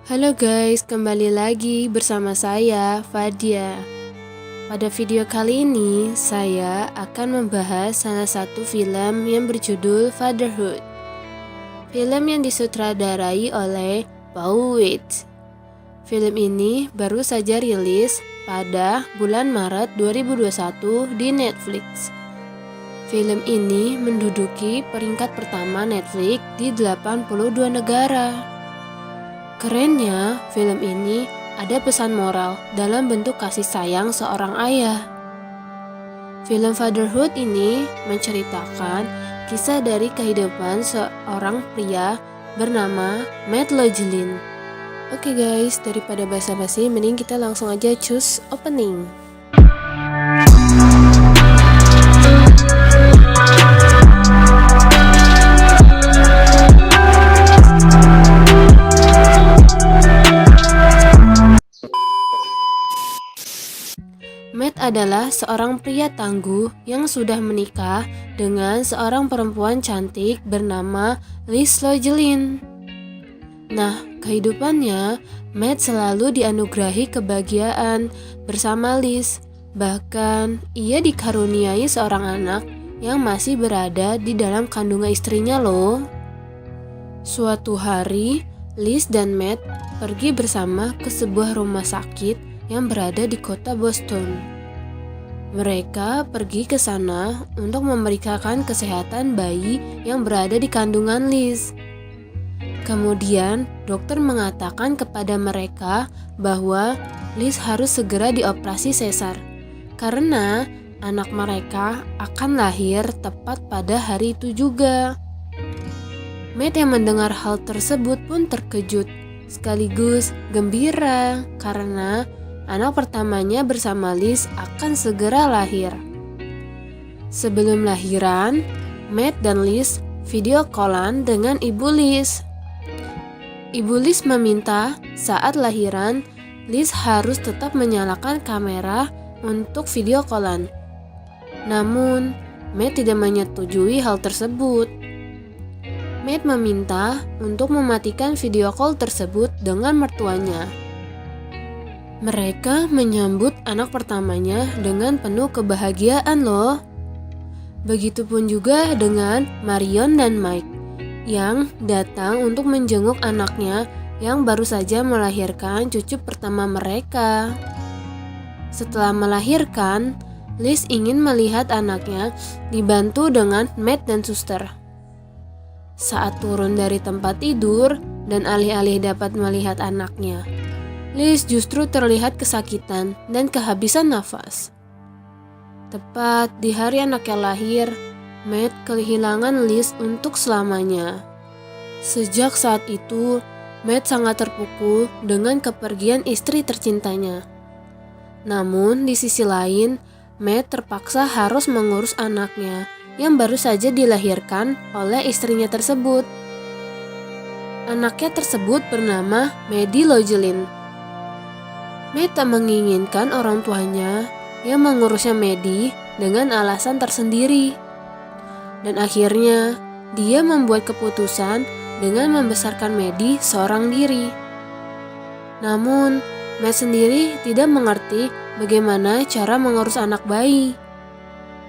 Halo guys, kembali lagi bersama saya, Fadia. Pada video kali ini, saya akan membahas salah satu film yang berjudul Fatherhood. Film yang disutradarai oleh Paul Weitz. Film ini baru saja rilis pada bulan Maret 2021 di Netflix. Film ini menduduki peringkat pertama Netflix di 82 negara. Kerennya, film ini ada pesan moral dalam bentuk kasih sayang seorang ayah. Film Fatherhood ini menceritakan kisah dari kehidupan seorang pria bernama Matt Logelin. Oke guys, daripada basa-basi, mending kita langsung aja choose opening. Matt adalah seorang pria tangguh yang sudah menikah dengan seorang perempuan cantik bernama Liz Logelin. Nah, kehidupannya, Matt selalu dianugerahi kebahagiaan bersama Liz. Bahkan, ia dikaruniai seorang anak yang masih berada di dalam kandungan istrinya loh. Suatu hari, Liz dan Matt pergi bersama ke sebuah rumah sakit yang berada di kota Boston. Mereka pergi ke sana untuk memeriksakan kesehatan bayi yang berada di kandungan Liz. Kemudian, dokter mengatakan kepada mereka bahwa Liz harus segera dioperasi sesar karena anak mereka akan lahir tepat pada hari itu juga. Matt yang mendengar hal tersebut pun terkejut sekaligus gembira karena anak pertamanya bersama Liz akan segera lahir. Sebelum lahiran, Matt dan Liz video callan dengan ibu Liz. Ibu Liz meminta saat lahiran, Liz harus tetap menyalakan kamera untuk video callan. Namun, Matt tidak menyetujui hal tersebut. Matt meminta untuk mematikan video call tersebut dengan mertuanya. Mereka menyambut anak pertamanya dengan penuh kebahagiaan loh. Begitupun juga dengan Marion dan Mike yang datang untuk menjenguk anaknya yang baru saja melahirkan cucu pertama mereka. Setelah melahirkan, Liz ingin melihat anaknya dibantu dengan Matt dan suster. Saat turun dari tempat tidur dan alih-alih dapat melihat anaknya, Liz justru terlihat kesakitan dan kehabisan nafas. Tepat di hari anaknya lahir, Matt kehilangan Liz untuk selamanya. Sejak saat itu, Matt sangat terpukul dengan kepergian istri tercintanya. Namun di sisi lain, Matt terpaksa harus mengurus anaknya yang baru saja dilahirkan oleh istrinya tersebut. Anaknya tersebut bernama Maddie Logelin. Matt tak menginginkan orang tuanya yang mengurusnya Maddie dengan alasan tersendiri. Dan akhirnya, dia membuat keputusan dengan membesarkan Maddie seorang diri. Namun, Matt sendiri tidak mengerti bagaimana cara mengurus anak bayi.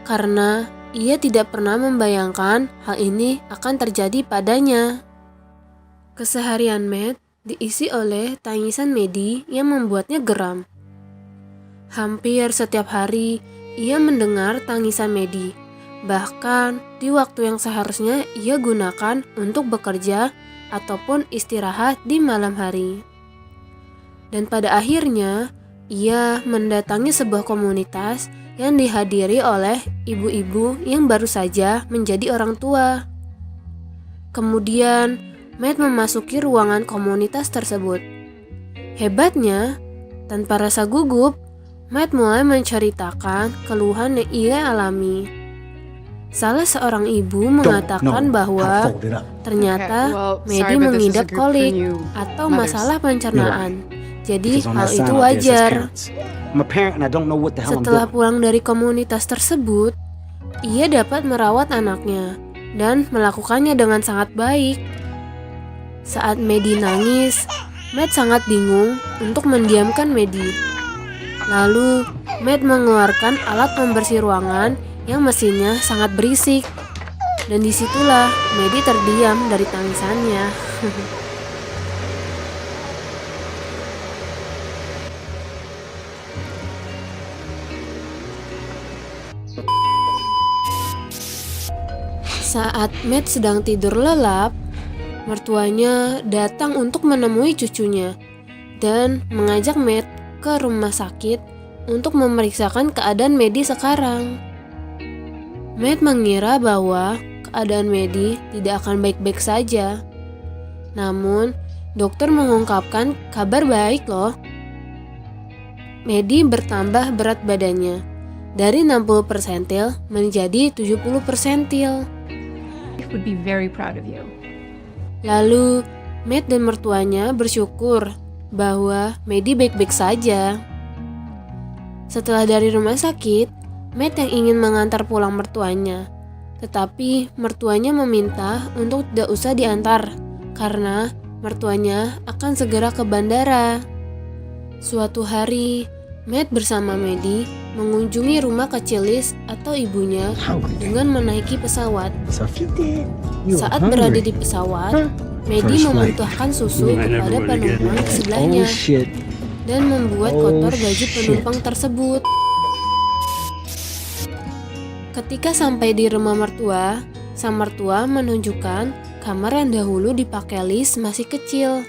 Karena ia tidak pernah membayangkan hal ini akan terjadi padanya. Keseharian Matt diisi oleh tangisan Maddie yang membuatnya geram. Hampir setiap hari ia mendengar tangisan Maddie, bahkan di waktu yang seharusnya ia gunakan untuk bekerja ataupun istirahat di malam hari. Dan pada akhirnya ia mendatangi sebuah komunitas yang dihadiri oleh ibu-ibu yang baru saja menjadi orang tua. Kemudian Matt memasuki ruangan komunitas tersebut. Hebatnya, tanpa rasa gugup, Matt mulai menceritakan keluhan yang ia alami. Salah seorang ibu mengatakan bahwa ternyata Maddie mengidap kolik atau masalah pencernaan. Jadi hal itu wajar. Setelah pulang dari komunitas tersebut, ia dapat merawat anaknya dan melakukannya dengan sangat baik. Saat Maddie nangis, Matt sangat bingung untuk mendiamkan Maddie. Lalu, Matt mengeluarkan alat pembersih ruangan yang mesinnya sangat berisik. Dan disitulah Maddie terdiam dari tangisannya. Saat Matt sedang tidur lelap, mertuanya datang untuk menemui cucunya dan mengajak Matt ke rumah sakit untuk memeriksakan keadaan Maddie sekarang. Matt mengira bahwa keadaan Maddie tidak akan baik-baik saja. Namun, dokter mengungkapkan kabar baik loh. Maddie bertambah berat badannya dari 60 persentil menjadi 70 persentil. Would be very proud of you. Lalu, Matt dan mertuanya bersyukur bahwa Maddie baik-baik saja. Setelah dari rumah sakit, Matt yang ingin mengantar pulang mertuanya. Tetapi mertuanya meminta untuk tidak usah diantar karena mertuanya akan segera ke bandara. Suatu hari, Matt bersama Maddie mengunjungi rumah kecil Liz atau ibunya dengan menaiki pesawat. Saat berada di pesawat, Maddie memuntahkan susu kepada penumpang di sebelahnya dan membuat kotor baju penumpang tersebut. Ketika sampai di rumah mertua, sang mertua menunjukkan kamar yang dahulu dipakai Liz masih kecil.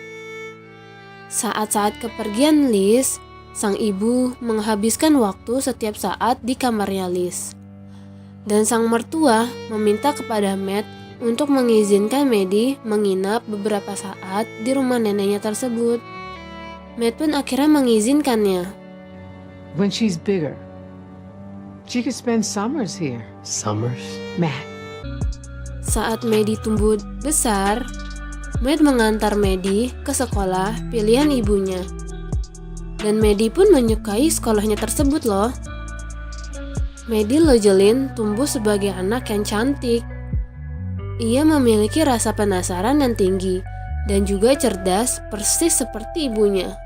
Saat-saat kepergian Liz, sang ibu menghabiskan waktu setiap saat di kamarnya Liz. Dan sang mertua meminta kepada Matt untuk mengizinkan Maddie menginap beberapa saat di rumah neneknya tersebut. Matt pun akhirnya mengizinkannya. When she's bigger, she could spend summers here. Summers? Matt. Saat Maddie tumbuh besar, Matt mengantar Maddie ke sekolah pilihan ibunya. Dan Maddie pun menyukai sekolahnya tersebut loh. Maddie Logelin tumbuh sebagai anak yang cantik. Ia memiliki rasa penasaran yang tinggi dan juga cerdas persis seperti ibunya.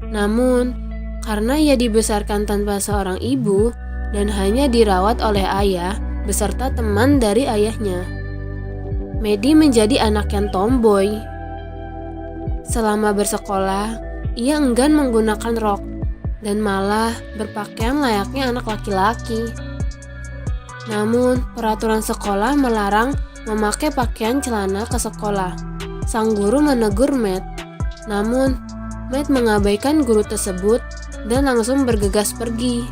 Namun, karena ia dibesarkan tanpa seorang ibu dan hanya dirawat oleh ayah beserta teman dari ayahnya, Maddie menjadi anak yang tomboy. Selama bersekolah, ia enggan menggunakan rok dan malah berpakaian layaknya anak laki-laki. Namun, peraturan sekolah melarang memakai pakaian celana ke sekolah. Sang guru menegur Matt. Namun, Matt mengabaikan guru tersebut dan langsung bergegas pergi.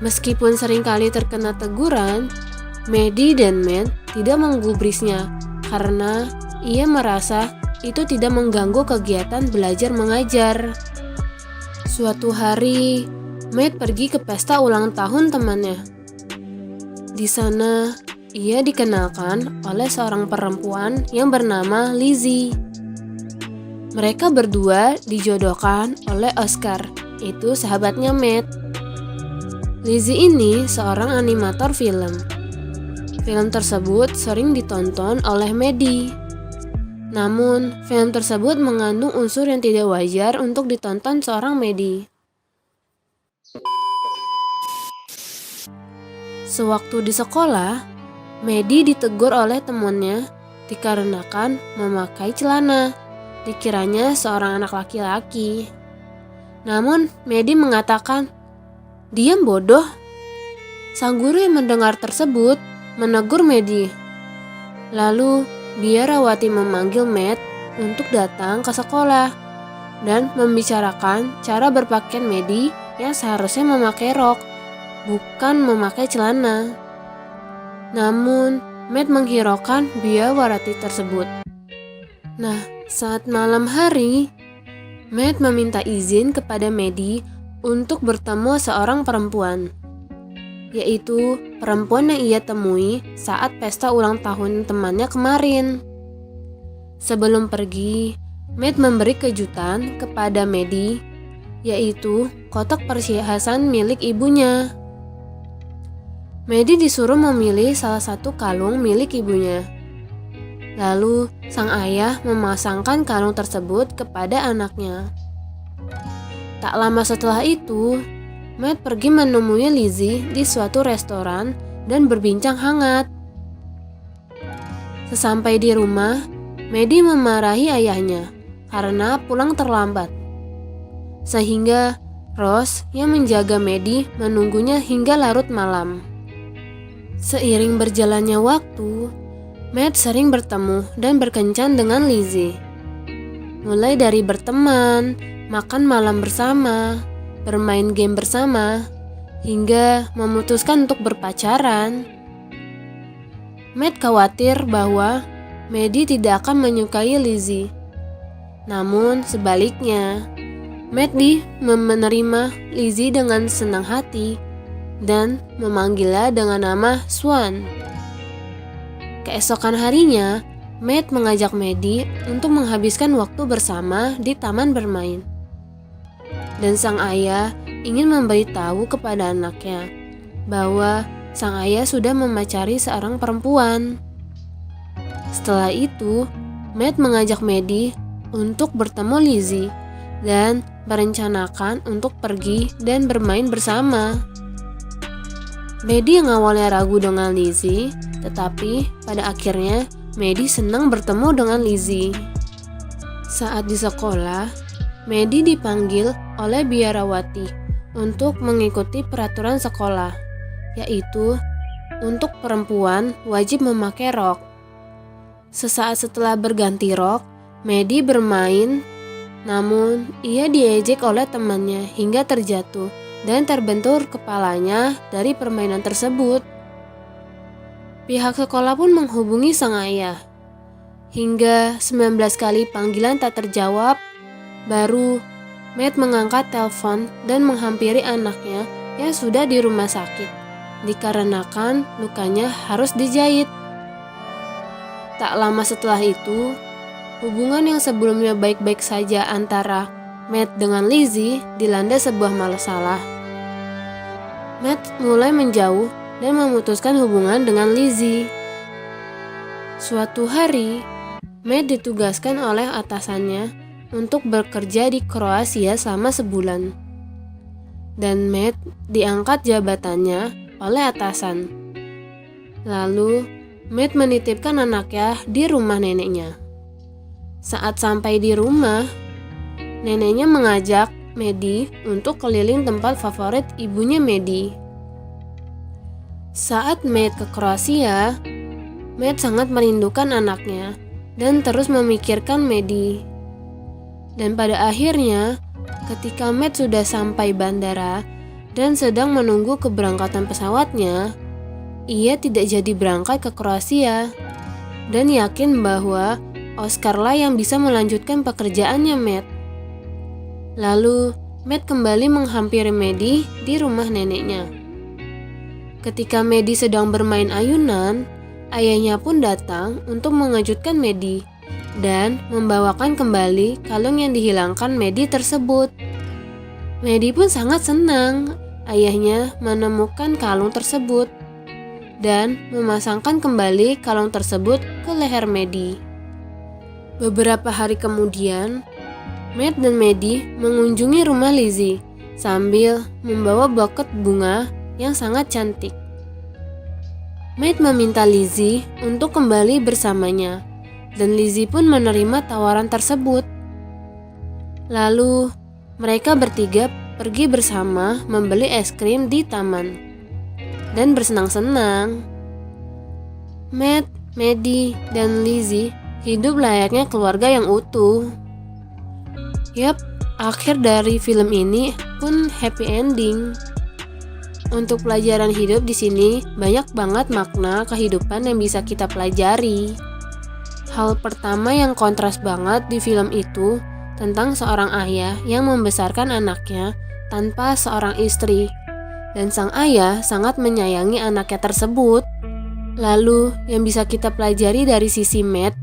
Meskipun seringkali terkena teguran, Maddie dan Matt tidak menggubrisnya karena ia merasa itu tidak mengganggu kegiatan belajar mengajar. Suatu hari, Matt pergi ke pesta ulang tahun temannya. Di sana, ia dikenalkan oleh seorang perempuan yang bernama Lizzie. Mereka berdua dijodohkan oleh Oscar, itu sahabatnya Matt. Lizzie ini seorang animator film. Film tersebut sering ditonton oleh Maddie. Namun, film tersebut mengandung unsur yang tidak wajar untuk ditonton seorang Maddie. Sewaktu di sekolah, Maddie ditegur oleh temannya dikarenakan memakai celana. Dikiranya seorang anak laki-laki. Namun, Maddie mengatakan, "Diam bodoh." Sang guru yang mendengar tersebut menegur Maddie. Lalu, biarawati memanggil Matt untuk datang ke sekolah dan membicarakan cara berpakaian Maddie yang seharusnya memakai rok, bukan memakai celana. Namun, Matt menghiraukan biarawati tersebut. Nah, saat malam hari, Matt meminta izin kepada Maddie untuk bertemu seorang perempuan, yaitu perempuan yang ia temui saat pesta ulang tahun temannya kemarin. Sebelum pergi, Matt memberi kejutan kepada Maddie, yaitu kotak perhiasan milik ibunya. Maddie disuruh memilih salah satu kalung milik ibunya. Lalu sang ayah memasangkan kalung tersebut kepada anaknya. Tak lama setelah itu, Matt pergi menemui Lizzie di suatu restoran dan berbincang hangat. Sesampai di rumah, Maddie memarahi ayahnya karena pulang terlambat. Sehingga Rose yang menjaga Maddie menunggunya hingga larut malam. Seiring berjalannya waktu, Matt sering bertemu dan berkencan dengan Lizzie. Mulai dari berteman, makan malam bersama, bermain game bersama, hingga memutuskan untuk berpacaran. Matt khawatir bahwa Maddie tidak akan menyukai Lizzie. Namun sebaliknya, Matt menerima Lizzie dengan senang hati dan memanggilnya dengan nama Swan. Keesokan harinya, Matt mengajak Maddie untuk menghabiskan waktu bersama di taman bermain. Dan sang ayah ingin memberitahu kepada anaknya bahwa sang ayah sudah memacari seorang perempuan. Setelah itu, Matt mengajak Maddie untuk bertemu Lizzie dan merencanakan untuk pergi dan bermain bersama. Maddie yang awalnya ragu dengan Lizzie, tetapi pada akhirnya Maddie senang bertemu dengan Lizzie. Saat di sekolah, Maddie dipanggil oleh biarawati untuk mengikuti peraturan sekolah, yaitu untuk perempuan wajib memakai rok. Sesaat setelah berganti rok, Maddie bermain, namun ia diejek oleh temannya hingga terjatuh dan terbentur kepalanya dari permainan tersebut. Pihak sekolah pun menghubungi sang ayah. Hingga 19 kali panggilan tak terjawab, baru Matt mengangkat telepon dan menghampiri anaknya yang sudah di rumah sakit, dikarenakan lukanya harus dijahit. Tak lama setelah itu, hubungan yang sebelumnya baik-baik saja antara Matt dengan Lizzie dilanda sebuah masalah. Matt mulai menjauh dan memutuskan hubungan dengan Lizzie. Suatu hari, Matt ditugaskan oleh atasannya untuk bekerja di Kroasia selama sebulan. Dan Matt diangkat jabatannya oleh atasan. Lalu, Matt menitipkan anaknya di rumah neneknya. Saat sampai di rumah, neneknya mengajak Maddie untuk keliling tempat favorit ibunya Maddie. Saat Matt ke Kroasia, Matt sangat merindukan anaknya dan terus memikirkan Maddie. Dan pada akhirnya, ketika Matt sudah sampai bandara dan sedang menunggu keberangkatan pesawatnya, ia tidak jadi berangkat ke Kroasia dan yakin bahwa Oscar lah yang bisa melanjutkan pekerjaannya Matt. Lalu, Matt kembali menghampiri Maddie di rumah neneknya. Ketika Maddie sedang bermain ayunan, ayahnya pun datang untuk mengejutkan Maddie dan membawakan kembali kalung yang dihilangkan Maddie tersebut. Maddie pun sangat senang ayahnya menemukan kalung tersebut dan memasangkan kembali kalung tersebut ke leher Maddie. Beberapa hari kemudian, Matt dan Maddie mengunjungi rumah Lizzie sambil membawa buket bunga yang sangat cantik. Matt meminta Lizzie untuk kembali bersamanya, dan Lizzie pun menerima tawaran tersebut. Lalu, mereka bertiga pergi bersama membeli es krim di taman dan bersenang-senang. Matt, Maddie, dan Lizzie hidup layaknya keluarga yang utuh. Yap, akhir dari film ini pun happy ending. Untuk pelajaran hidup di sini banyak banget makna kehidupan yang bisa kita pelajari. Hal pertama yang kontras banget di film itu tentang seorang ayah yang membesarkan anaknya tanpa seorang istri, dan sang ayah sangat menyayangi anaknya tersebut. Lalu yang bisa kita pelajari dari sisi Matt,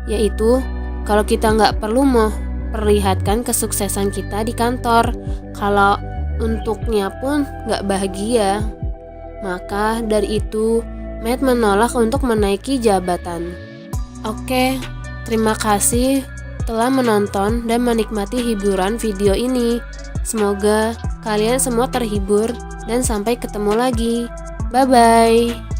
yaitu kalau kita nggak perlu memperlihatkan kesuksesan kita di kantor, kalau untuknya pun nggak bahagia. Maka dari itu Matt menolak untuk menaiki jabatan. Oke, terima kasih telah menonton dan menikmati hiburan video ini. Semoga kalian semua terhibur dan sampai ketemu lagi. Bye-bye.